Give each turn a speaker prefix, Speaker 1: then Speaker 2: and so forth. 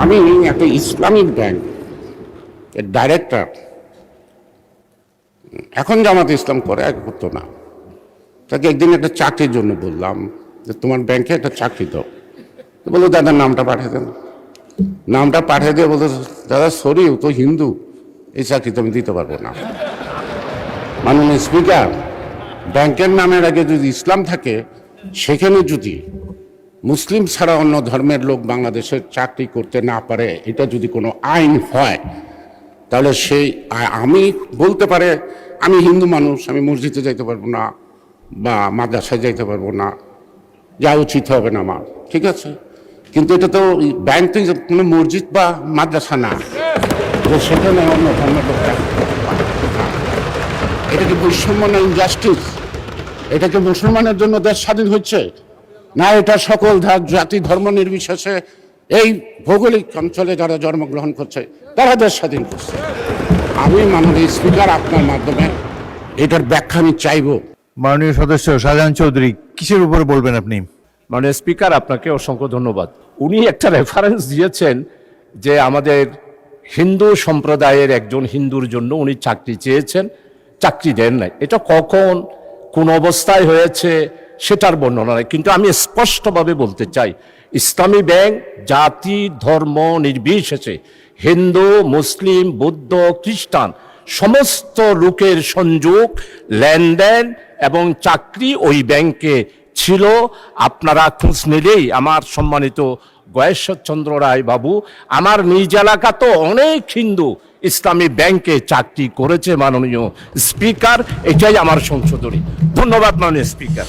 Speaker 1: আমি একটা Islamic bank এর ডাইরেক্টর, এখন জামাতে ইসলাম করে, আগে করতো না। তাকে একদিন একটা চাকরির জন্য বললাম যে তোমার ব্যাংকে একটা চাকরি দাও। বললো দাদা নামটা পাঠিয়ে দেন। নামটা পাঠিয়ে দিয়ে বলতো দাদা সরি ও তো হিন্দু, এই চাকরি তো আমি দিতে পারবো না। মাননীয় স্পিকার, ব্যাংকের নামের আগে যদি ইসলাম থাকে, সেখানে যদি মুসলিম ছাড়া অন্য ধর্মের লোক বাংলাদেশের চাকরি করতে না পারে, এটা যদি কোনো আইন হয়, তাহলে সেই আমি বলতে পারে আমি হিন্দু মানুষ, আমি মসজিদে যাইতে পারবো না বা মাদ্রাসায় যাইতে পারবো না, যা উচিত হবে না আমার, ঠিক আছে। কিন্তু এটা তো ব্যাংক তো কোনো মসজিদ বা মাদ্রাসা না যে সেখানে অন্য ধর্মের লোক চাকরি করতে পারে না। এটা কি বৈষম্য না ইনজাস্টিস? এটা কি মুসলমানের জন্য দেশ স্বাধীন হচ্ছে না? এটা সকল জাতি ধর্ম নির্বিশেষে এই ভৌগোলিক অঞ্চলে যারা জন্মগ্রহণ করছে তারা দেশ স্বাধীন করছে। আমি মাননীয় স্পিকার আপনার মাধ্যমে এটার ব্যাখ্যা আমি চাইব।
Speaker 2: মাননীয় সদস্য শাহজাহান চৌধুরী, কিসের উপরে বলবেন আপনি?
Speaker 3: মাননীয় স্পিকার, আপনাকে অসংখ্য ধন্যবাদ। উনি একটা রেফারেন্স দিয়েছেন যে আমাদের হিন্দু সম্প্রদায়ের একজন হিন্দুর জন্য উনি চাকরি চেয়েছেন, চাকরি দেন নাই। এটা কখন কোন অবস্থায় হয়েছে সেটার বর্ণনা নাই, কিন্তু আমি স্পষ্টভাবে বলতে চাই ইসলামী ব্যাংক জাতি ধর্ম নির্বিশেষে হিন্দু মুসলিম বৌদ্ধ খ্রিস্টান সমস্ত লোকের সংযোগ লেনদেন এবং চাকরি ওই ব্যাংকে ছিল। আপনারা খোঁজ নিলেই আমার সম্মানিত গয়েশ্বরচন্দ্র রায় বাবু, আমার নিজ এলাকা তো অনেক হিন্দু ইসলামী ব্যাংকে চাকরি করেছে। মাননীয় স্পিকার, এটাই আমার সংশোধনী। ধন্যবাদ মাননীয় স্পিকার।